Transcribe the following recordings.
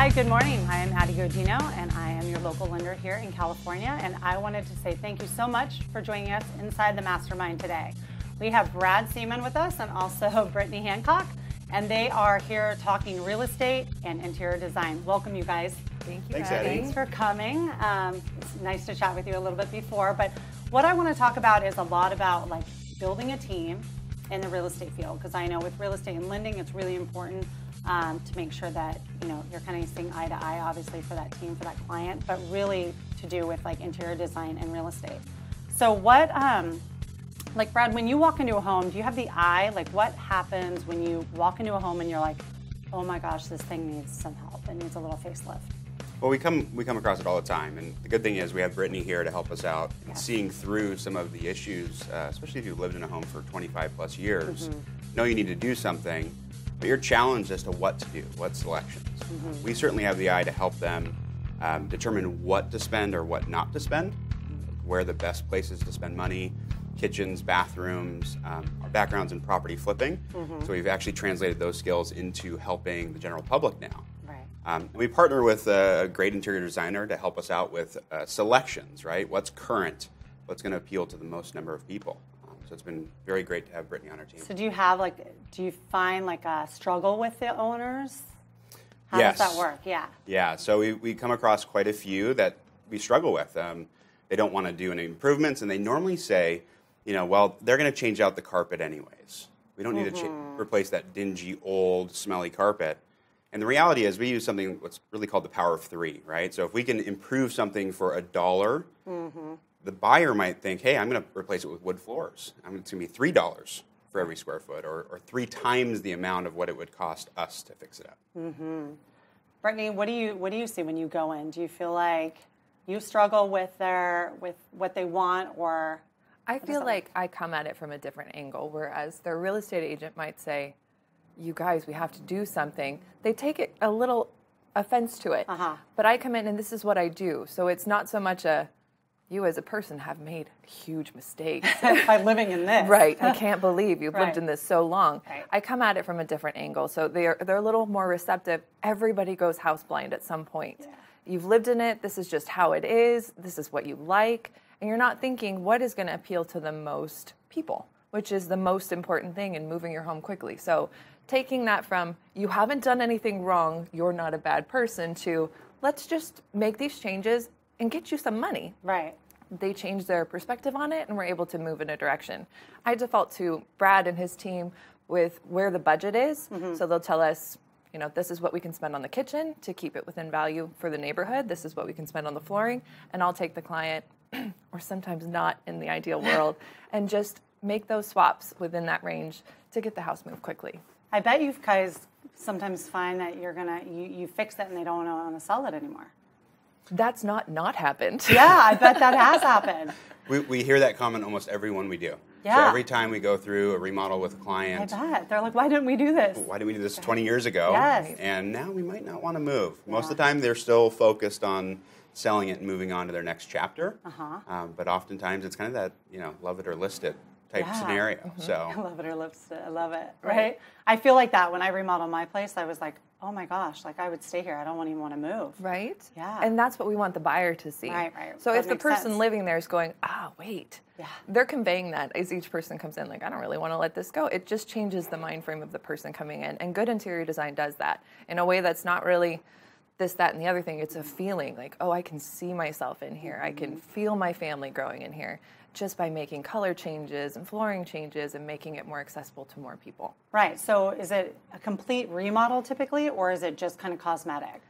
Hi, good morning. I am Addie Godino, and I am your local lender here in California. And I wanted to say thank you so much for joining us inside the Mastermind today. We have Brad Seaman with us and also Brittany Hancock, and they are here talking real estate and interior design. Welcome, you guys. Thank you, Thanks, Addie. Thanks for coming. It's nice to chat with you a little bit before, but what I want to talk about is a lot about like building a team in the real estate field, because I know with real estate and lending, it's really important to make sure that you're kind of seeing eye to eye, obviously, for that team, for that client, but really to do with like interior design and real estate. So what, like Brad, when you walk into a home, do you have the eye? Like what happens when you walk into a home and you're like, oh my gosh, this thing needs some help, it needs a little facelift? Well, we come across it all the time, and the good thing is we have Brittany here to help us out in seeing through some of the issues, especially if you've lived in a home for 25 plus years. Know you need to do something, but you're challenged as to what to do, what selections. We certainly have the eye to help them determine what to spend or what not to spend, where the best places to spend money, kitchens, bathrooms, our backgrounds in property flipping. So we've actually translated those skills into helping the general public now. We partner with a great interior designer to help us out with selections, right? What's current, what's going to appeal to the most number of people. So it's been very great to have Brittany on our team. So do you find like a struggle with the owners? How Yes. does that work? Yeah. Yeah, so we come across quite a few that we struggle with. They don't want to do any improvements, and they normally say, well, they're going to change out the carpet anyways. We don't need to replace that dingy, old, smelly carpet. And the reality is we use something what's really called the power of three, right? So if we can improve something for $1, the buyer might think, hey, I'm going to replace it with wood floors. It's going to be $3 for every square foot, or 3 times the amount of what it would cost us to fix it up. Brittany, what do you see when you go in? Do you feel like you struggle with what they want, or? I feel like I come at it from a different angle, whereas their real estate agent might say, you guys, we have to do something. They take it a little offense to it. But I come in and this is what I do. So it's not so much you as a person have made huge mistakes. By living in this. Right. I can't believe you've Right. lived in this so long. Right. I come at it from a different angle. So they're a little more receptive. Everybody goes house blind at some point. Yeah. You've lived in it. This is just how it is. This is what you like. And you're not thinking what is going to appeal to the most people, which is the most important thing in moving your home quickly. So taking that from you haven't done anything wrong, you're not a bad person, to let's just make these changes and get you some money. Right. They change their perspective on it and we're able to move in a direction. I default to Brad and his team with where the budget is. So they'll tell us, this is what we can spend on the kitchen to keep it within value for the neighborhood. This is what we can spend on the flooring. And I'll take the client, or sometimes not in the ideal world, and just make those swaps within that range to get the house moved quickly. I bet you guys sometimes find that you fix it and they don't want to sell it anymore. That's not happened. Yeah, I bet that has happened. We hear that comment almost every one we do. Yeah. So every time we go through a remodel with a client, I bet. They're like, why didn't we do this? why did we do this 20 years ago? Yes. And now we might not want to move. Most of the time they're still focused on selling it and moving on to their next chapter. But oftentimes it's kind of that, love it or list it type scenario. So I love it or list it. I love it. Right? I feel like that when I remodeled my place, I was like, oh my gosh, like I would stay here. I don't even want to move. Right? Yeah. And that's what we want the buyer to see. Right. So That if the makes person sense. living there is going, wait, Yeah. they're conveying that as each person comes in, like, I don't really want to let this go. It just changes the mind frame of the person coming in. And good interior design does that in a way that's not really this, that, and the other thing. It's a feeling like, oh, I can see myself in here. I can feel my family growing in here, just by making color changes and flooring changes and making it more accessible to more people. Right. So is it a complete remodel typically, or is it just kind of cosmetic?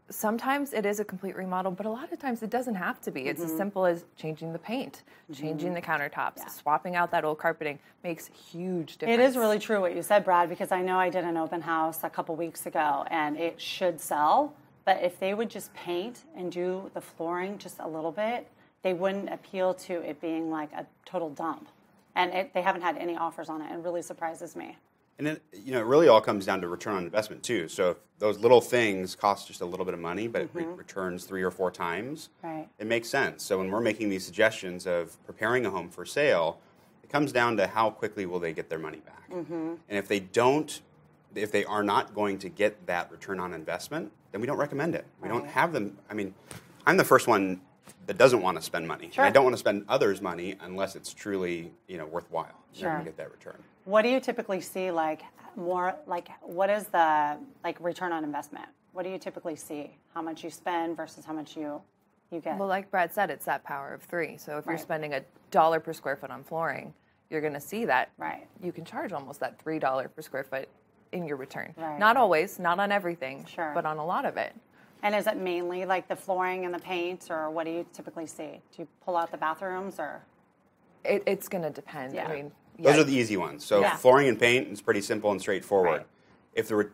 Sometimes it is a complete remodel, but a lot of times it doesn't have to be. It's as simple as changing the paint, changing the countertops, swapping out that old carpeting makes huge difference. It is really true what you said, Brad, because I know I did an open house a couple weeks ago, and it should sell, but if they would just paint and do the flooring just a little bit, they wouldn't appeal to it being like a total dump. And they haven't had any offers on it. It really surprises me. And it really all comes down to return on investment too. So if those little things cost just a little bit of money, but it returns 3 or 4 times, right, it makes sense. So when we're making these suggestions of preparing a home for sale, it comes down to how quickly will they get their money back. And if they don't if they are not going to get that return on investment, then we don't recommend it. We don't have them. I mean, I'm the first one that doesn't want to spend money. Sure. And I don't want to spend others' money unless it's truly, worthwhile. Sure. You're going to get that return. What do you typically see, like, more, like, what is the, like, return on investment? What do you typically see? How much you spend versus how much you get? Well, like Brad said, it's that power of 3. So if you're spending $1 per square foot on flooring, you're going to see that you can charge almost that $3 per square foot in your return. Right. Not always, not on everything, Sure. but on a lot of it. And is it mainly like the flooring and the paint, or what do you typically see? Do you pull out the bathrooms, or? It's going to depend. Yeah. I mean, Those are the easy ones. So flooring and paint is pretty simple and straightforward. Right. If we're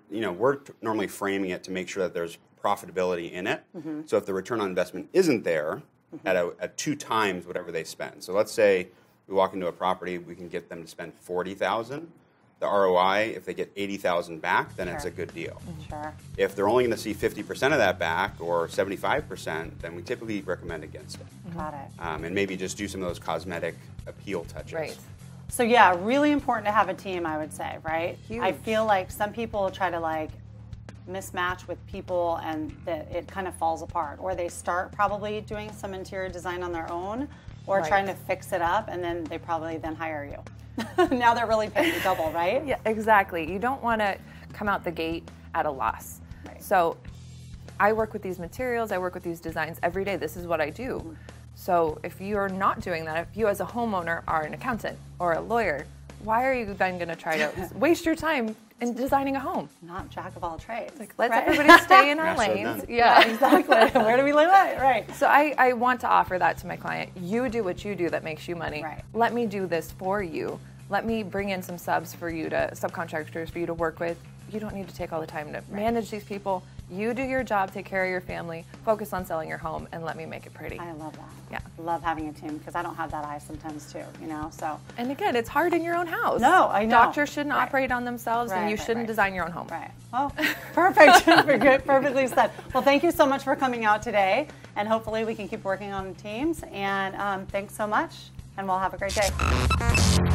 normally framing it to make sure that there's profitability in it. Mm-hmm. So if the return on investment isn't there at 2 times whatever they spend. So let's say we walk into a property, we can get them to spend $40,000. The ROI, if they get $80,000 back, then it's a good deal. Sure. If they're only going to see 50% of that back or 75%, then we typically recommend against it. Got it. And maybe just do some of those cosmetic appeal touches. Right. So yeah, really important to have a team, I would say, right? Huge. I feel like some people try to like mismatch with people and that it kind of falls apart, or they start probably doing some interior design on their own, or trying to fix it up, and then they probably then hire you. Now they're really paying double, right? Yeah, exactly. You don't want to come out the gate at a loss. Right. So I work with these materials, I work with these designs every day. This is what I do. So if you're not doing that, if you as a homeowner are an accountant or a lawyer, why are you then going to try to waste your time in designing a home? Not jack of all trades. Like, let's everybody stay in our Master lanes. done. Yeah, Exactly. Where do we live at? Right. So I want to offer that to my client. You do what you do that makes you money. Right. Let me do this for you. Let me bring in some subcontractors for you to work with. You don't need to take all the time to manage these people. You do your job, take care of your family, focus on selling your home, and let me make it pretty. I love that. Yeah. Love having a team, because I don't have that eye sometimes too, so. And again, it's hard in your own house. No, I know. Doctors shouldn't operate on themselves, and you Right, shouldn't design your own home. Right. Oh, perfect. Perfectly said. Well, thank you so much for coming out today, and hopefully we can keep working on teams. And thanks so much, and we'll have a great day.